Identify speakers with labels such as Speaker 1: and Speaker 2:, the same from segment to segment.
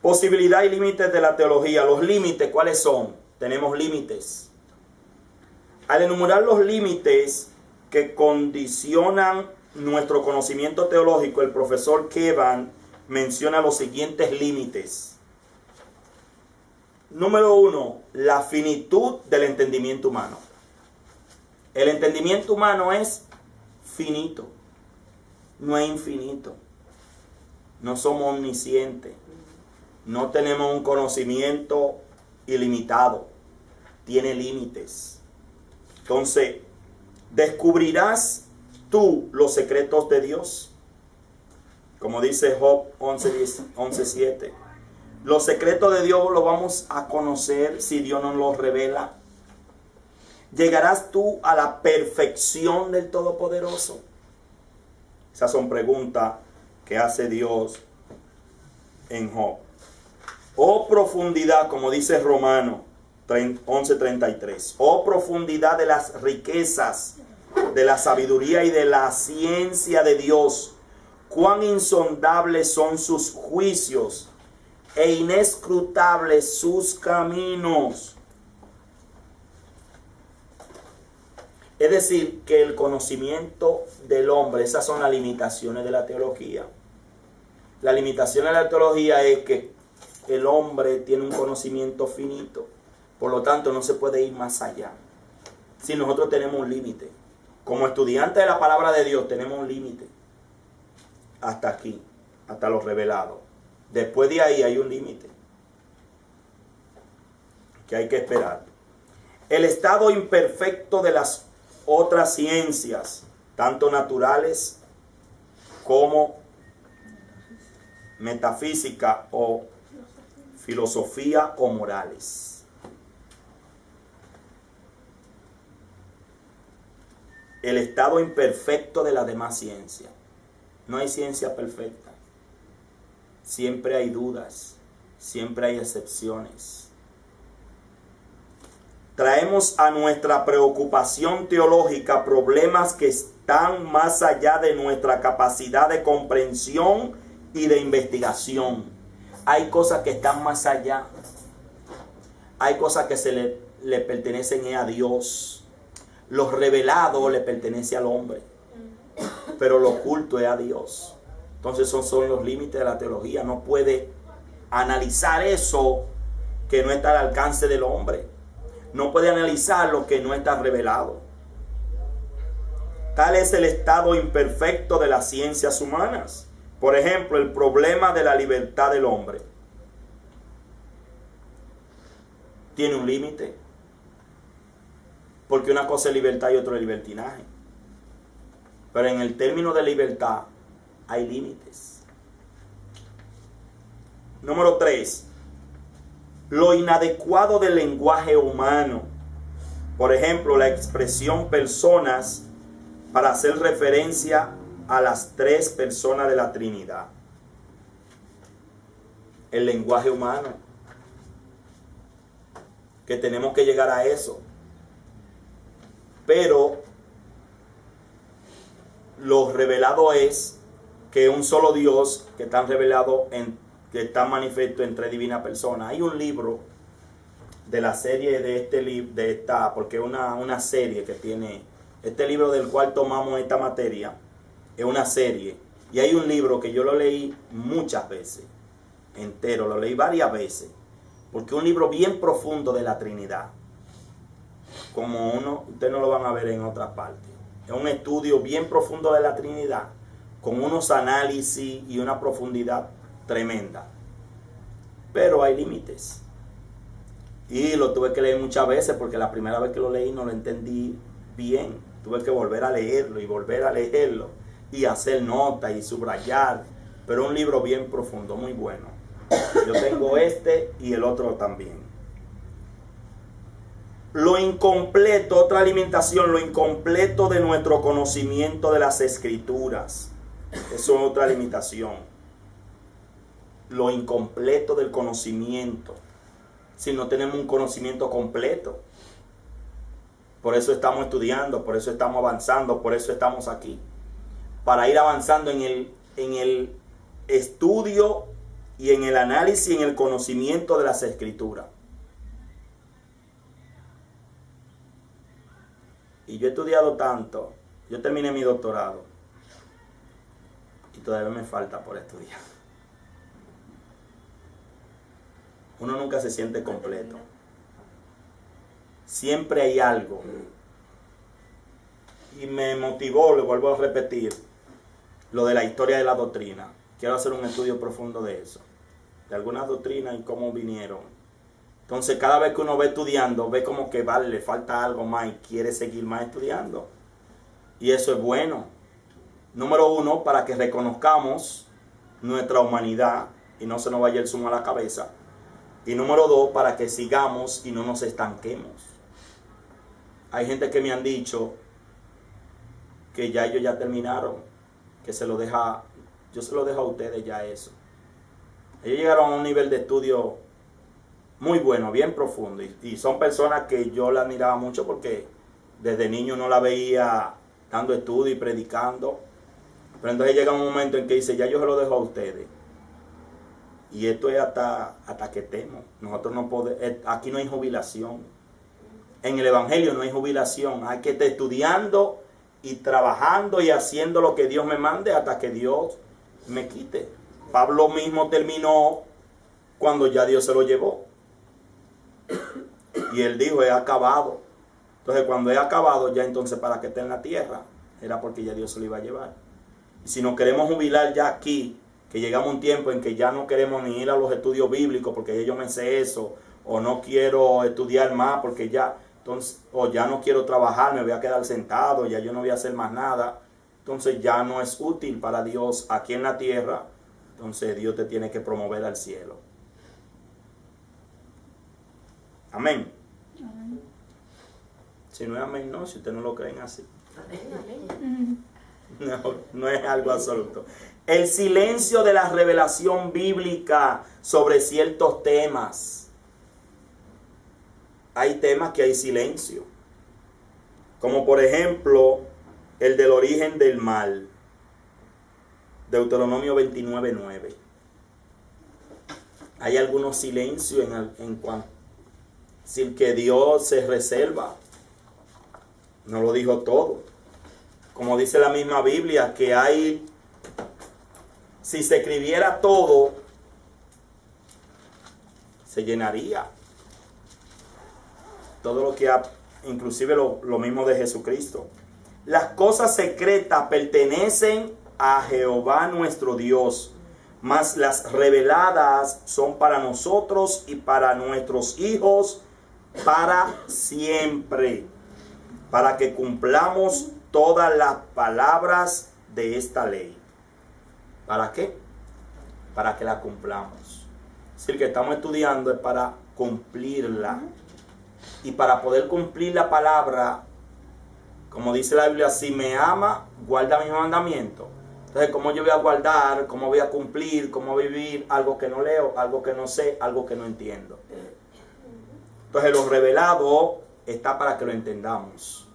Speaker 1: Posibilidad y límites de la teología. Los límites, ¿cuáles son? Tenemos límites. Al enumerar los límites que condicionan nuestro conocimiento teológico, el profesor Kevan menciona los siguientes límites. Número 1, la finitud del entendimiento humano. El entendimiento humano es finito, no es infinito. No somos omniscientes, no tenemos un conocimiento ilimitado, tiene límites. Entonces, ¿descubrirás tú los secretos de Dios? Como dice Job 11:7. Los secretos de Dios los vamos a conocer si Dios nos los revela. ¿Llegarás tú a la perfección del Todopoderoso? Esas son preguntas que hace Dios en Job. Oh profundidad, como dice Romano 11:33. Oh profundidad de las riquezas, de la sabiduría y de la ciencia de Dios. Cuán insondables son sus juicios e inescrutables sus caminos. Es decir, que el conocimiento del hombre, esas son las limitaciones de la teología. La limitación de la teología es que el hombre tiene un conocimiento finito, por lo tanto no se puede ir más allá. Si nosotros tenemos un límite, como estudiantes de la palabra de Dios tenemos un límite, hasta aquí, hasta lo revelado. Después de ahí hay un límite que hay que esperar. El estado imperfecto de las otras ciencias, tanto naturales como metafísica o filosofía o morales. El estado imperfecto de las demás ciencias. No hay ciencia perfecta. Siempre hay dudas, siempre hay excepciones. Traemos a nuestra preocupación teológica problemas que están más allá de nuestra capacidad de comprensión y de investigación. Hay cosas que están más allá. Hay cosas que le pertenecen a Dios. Lo revelado le pertenece al hombre, pero lo oculto es a Dios. Entonces esos son los límites de la teología. No puede analizar eso que no está al alcance del hombre. No puede analizar lo que no está revelado. Tal es el estado imperfecto de las ciencias humanas. Por ejemplo, el problema de la libertad del hombre. Tiene un límite. Porque una cosa es libertad y otra es libertinaje. Pero en el término de libertad hay límites. Número 3. Lo inadecuado del lenguaje humano. Por ejemplo, la expresión personas para hacer referencia a las 3 personas de la Trinidad. El lenguaje humano. Que tenemos que llegar a eso. Pero lo revelado es que un solo Dios que está revelado que está manifiesto en 3 divinas personas. Hay un libro de la serie porque es una serie que tiene este libro del cual tomamos esta materia, es una serie, y hay un libro que yo lo leí muchas veces, entero, lo leí varias veces, porque es un libro bien profundo de la Trinidad, como ustedes no lo van a ver en otras partes. Es un estudio bien profundo de la Trinidad, con unos análisis y una profundidad tremenda. Pero hay límites. Y lo tuve que leer muchas veces porque la primera vez que lo leí no lo entendí bien. Tuve que volver a leerlo y volver a leerlo y hacer notas y subrayar. Pero un libro bien profundo, muy bueno. Yo tengo este y el otro también. Lo incompleto, otra limitación, lo incompleto de nuestro conocimiento de las Escrituras. Eso es otra limitación. Lo incompleto del conocimiento. Si no tenemos un conocimiento completo. Por eso estamos estudiando, por eso estamos avanzando, por eso estamos aquí. Para ir avanzando en el estudio y en el análisis y en el conocimiento de las Escrituras. Y yo he estudiado tanto, yo terminé mi doctorado y todavía me falta por estudiar. Uno nunca se siente completo. Siempre hay algo. Y me motivó, le vuelvo a repetir, lo de la historia de la doctrina. Quiero hacer un estudio profundo de eso, de algunas doctrinas y cómo vinieron. Entonces cada vez que uno va estudiando, ve como que vale, le falta algo más y quiere seguir más estudiando. Y eso es bueno. Número uno, para que reconozcamos nuestra humanidad y no se nos vaya el zumo a la cabeza. Y número dos, para que sigamos y no nos estanquemos. Hay gente que me han dicho que ya ellos ya terminaron, que se lo deja, yo se lo dejo a ustedes ya eso. Ellos llegaron a un nivel de estudio muy bueno, bien profundo, y son personas que yo la admiraba mucho porque desde niño no la veía dando estudio y predicando, pero entonces llega un momento en que dice, ya yo se lo dejo a ustedes. Y esto es hasta que estemos. Nosotros no podemos, aquí no hay jubilación. En el Evangelio no hay jubilación. Hay que estar estudiando y trabajando y haciendo lo que Dios me mande hasta que Dios me quite. Pablo mismo terminó cuando ya Dios se lo llevó. Y él dijo, he acabado. Entonces cuando he acabado, ya entonces para que esté en la tierra, era porque ya Dios se lo iba a llevar. Y si nos queremos jubilar ya aquí, que llegamos a un tiempo en que ya no queremos ni ir a los estudios bíblicos porque ya yo me sé eso, o no quiero estudiar más porque ya, entonces, o ya no quiero trabajar, me voy a quedar sentado, ya yo no voy a hacer más nada, entonces ya no es útil para Dios aquí en la tierra, entonces Dios te tiene que promover al cielo. Amén. Amén. Si no es amén, no, si ustedes no lo creen así. Amén. No es algo absoluto. El silencio de la revelación bíblica sobre ciertos temas. Hay temas que hay silencio. Como por ejemplo, el del origen del mal. Deuteronomio 29:9. Hay algunos silencios en cuanto sin que Dios se reserva. No lo dijo todo. Como dice la misma Biblia, que hay, si se escribiera todo, se llenaría. Todo lo que ha, inclusive lo mismo de Jesucristo. Las cosas secretas pertenecen a Jehová nuestro Dios, mas las reveladas son para nosotros y para nuestros hijos para siempre, para que cumplamos todas las palabras de esta ley. ¿Para qué? Para que la cumplamos. Es decir, que estamos estudiando es para cumplirla. Y para poder cumplir la palabra, como dice la Biblia, si me ama, guarda mis mandamientos. Entonces, ¿cómo yo voy a guardar? ¿Cómo voy a cumplir? ¿Cómo vivir algo que no leo, algo que no sé, algo que no entiendo? Entonces, lo revelado está para que lo entendamos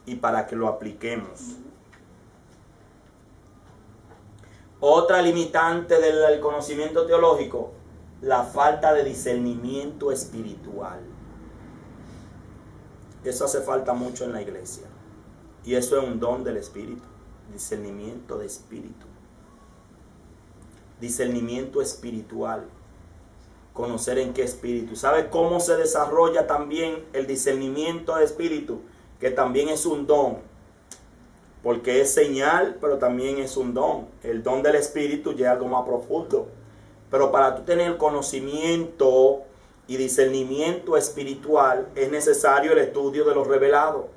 Speaker 1: y para que lo apliquemos. Otra limitante del conocimiento teológico, la falta de discernimiento espiritual. Eso hace falta mucho en la iglesia. Y eso es un don del Espíritu. Discernimiento de espíritu. Discernimiento espiritual. Conocer en qué espíritu. ¿Sabe cómo se desarrolla también el discernimiento de espíritu? Que también es un don. Porque es señal, pero también es un don. El don del espíritu ya es algo más profundo. Pero para tú tener conocimiento y discernimiento espiritual es necesario el estudio de lo revelado.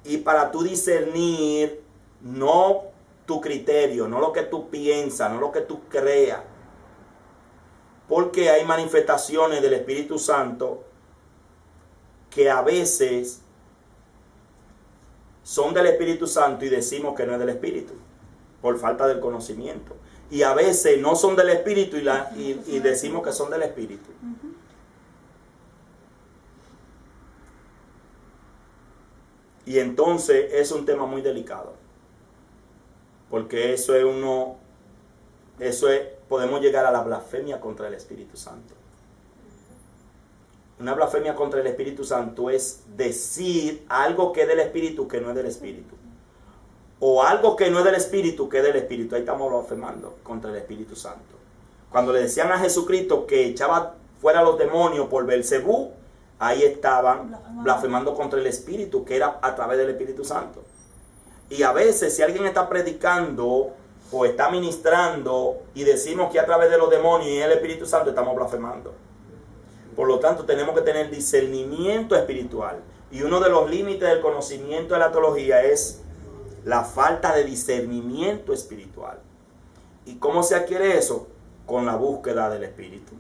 Speaker 1: Y para tú discernir, no tu criterio, no lo que tú piensas, no lo que tú creas. Porque hay manifestaciones del Espíritu Santo que a veces son del Espíritu Santo y decimos que no es del Espíritu, por falta del conocimiento. Y a veces no son del Espíritu y decimos que son del Espíritu. Y entonces es un tema muy delicado. Porque eso es podemos llegar a la blasfemia contra el Espíritu Santo. Una blasfemia contra el Espíritu Santo es decir algo que es del Espíritu que no es del Espíritu. O algo que no es del Espíritu que es del Espíritu. Ahí estamos blasfemando contra el Espíritu Santo. Cuando le decían a Jesucristo que echaba fuera a los demonios por Belcebú, ahí estaban blasfemando contra el Espíritu, que era a través del Espíritu Santo. Y a veces si alguien está predicando o está ministrando y decimos que a través de los demonios y el Espíritu Santo, estamos blasfemando. Por lo tanto, tenemos que tener discernimiento espiritual. Y uno de los límites del conocimiento de la teología es la falta de discernimiento espiritual. ¿Y cómo se adquiere eso? Con la búsqueda del Espíritu.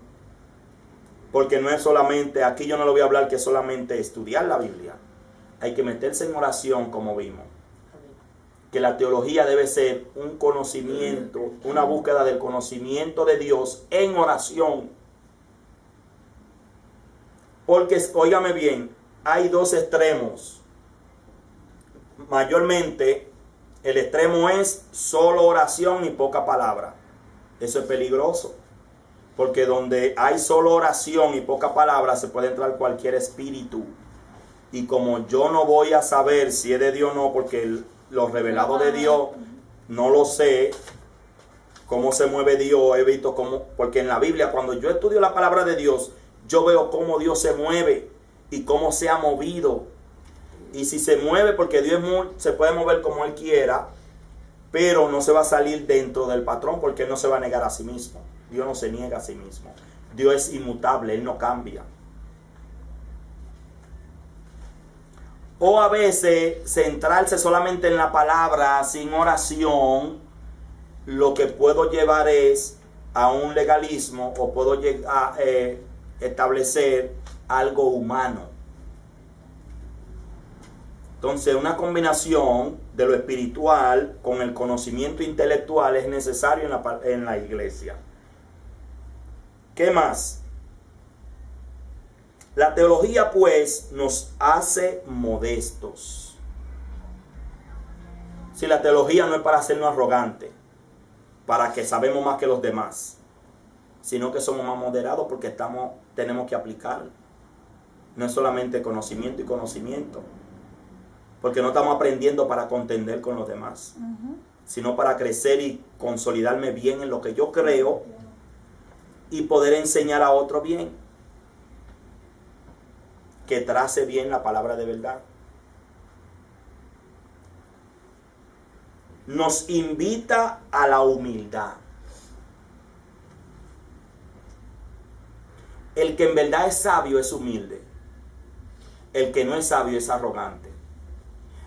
Speaker 1: Porque no es solamente, aquí yo no le voy a hablar que es solamente estudiar la Biblia. Hay que meterse en oración, como vimos. Que la teología debe ser un conocimiento, una búsqueda del conocimiento de Dios en oración. Porque, óigame bien, hay dos extremos. Mayormente, el extremo es solo oración y poca palabra. Eso es peligroso. Porque donde hay solo oración y poca palabra, se puede entrar cualquier espíritu. Y como yo no voy a saber si es de Dios o no, porque lo revelado de Dios no lo sé, cómo se mueve Dios, he visto cómo, porque en la Biblia, cuando yo estudio la palabra de Dios, yo veo cómo Dios se mueve y cómo se ha movido. Y si se mueve, porque Dios se puede mover como Él quiera, pero no se va a salir dentro del patrón, porque Él no se va a negar a sí mismo. Dios no se niega a sí mismo. Dios es inmutable, Él no cambia. O a veces centrarse solamente en la palabra sin oración, lo que puedo llevar es a un legalismo, o puedo llegar a establecer algo humano. Entonces, una combinación de lo espiritual con el conocimiento intelectual es necesario en la iglesia. ¿Qué más? La teología, pues, nos hace modestos. Si la teología no es para hacernos arrogantes, para que sabemos más que los demás, sino que somos más moderados porque tenemos que aplicar. No es solamente conocimiento y conocimiento, porque no estamos aprendiendo para contender con los demás, sino para crecer y consolidarme bien en lo que yo creo y poder enseñar a otro bien, que trace bien la palabra de verdad. Nos invita a la humildad. El que en verdad es sabio es humilde. El que no es sabio es arrogante.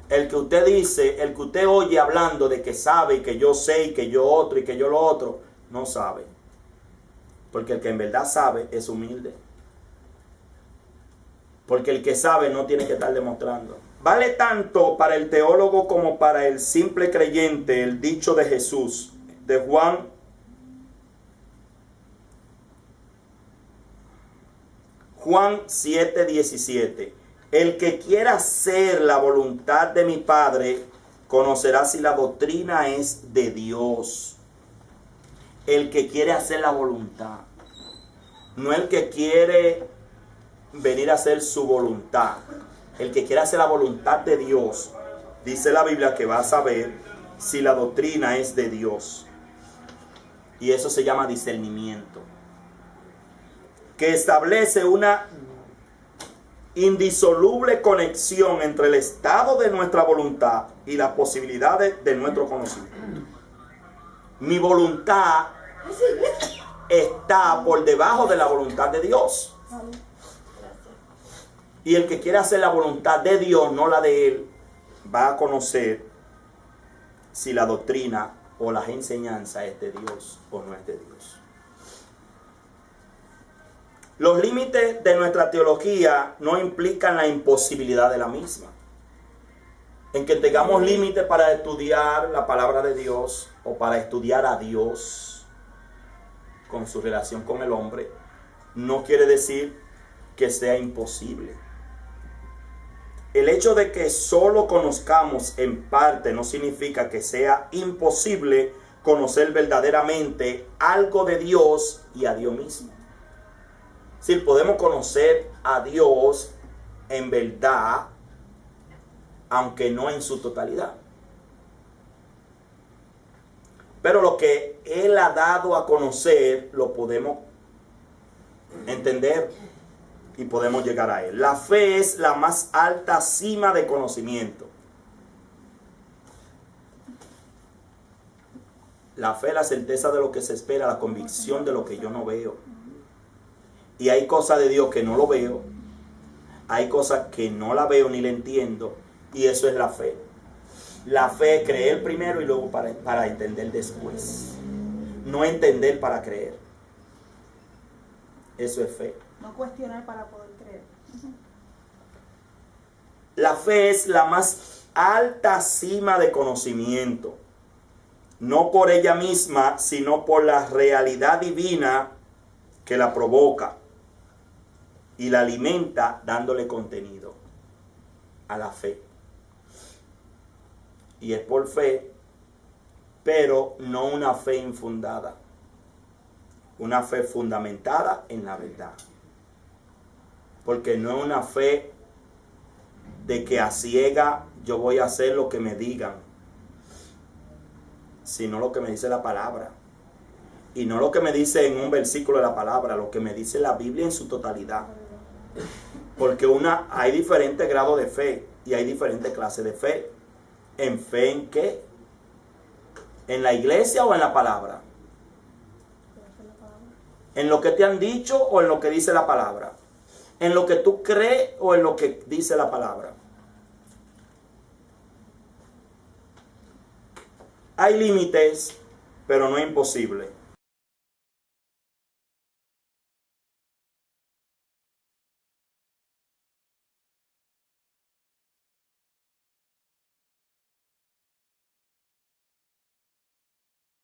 Speaker 1: El que usted dice, el que usted oye hablando de que sabe y que yo sé y que yo otro y que yo lo otro, no sabe. Porque el que en verdad sabe es humilde. Porque el que sabe no tiene que estar demostrando. Vale tanto para el teólogo como para el simple creyente el dicho de Jesús, de Juan 7:17. El que quiera hacer la voluntad de mi Padre, conocerá si la doctrina es de Dios. El que quiere hacer la voluntad. No el que quiere venir a hacer su voluntad. El que quiere hacer la voluntad de Dios, dice la Biblia que va a saber si la doctrina es de Dios. Y eso se llama discernimiento. Que establece una indisoluble conexión entre el estado de nuestra voluntad y las posibilidades de nuestro conocimiento. Mi voluntad está por debajo de la voluntad de Dios. Y el que quiere hacer la voluntad de Dios, no la de Él, va a conocer si la doctrina o las enseñanzas es de Dios o no es de Dios. Los límites de nuestra teología no implican la imposibilidad de la misma. En que tengamos límites para estudiar la palabra de Dios o para estudiar a Dios con su relación con el hombre, no quiere decir que sea imposible. El hecho de que solo conozcamos en parte no significa que sea imposible conocer verdaderamente algo de Dios y a Dios mismo. Si podemos conocer a Dios en verdad, aunque no en su totalidad. Pero lo que Él ha dado a conocer, lo podemos entender y podemos llegar a Él. La fe es la más alta cima de conocimiento. La fe es la certeza de lo que se espera, la convicción de lo que yo no veo. Y hay cosas de Dios que no lo veo, hay cosas que no la veo ni la entiendo, y eso es la fe. La fe es creer primero y luego para entender después. No entender para creer. Eso es fe.
Speaker 2: No cuestionar para poder creer.
Speaker 1: La fe es la más alta cima de conocimiento. No por ella misma, sino por la realidad divina que la provoca y la alimenta dándole contenido a la fe. Y es por fe, pero no una fe infundada. Una fe fundamentada en la verdad. Porque no es una fe de que a ciega yo voy a hacer lo que me digan, sino lo que me dice la palabra. Y no lo que me dice en un versículo de la palabra, lo que me dice la Biblia en su totalidad. Porque hay diferentes grados de fe y hay diferentes clases de fe. ¿En fe en qué? ¿En la iglesia o en la palabra? ¿En lo que te han dicho o en lo que dice la palabra? ¿En lo que tú crees o en lo que dice la palabra? Hay límites, pero no es imposible.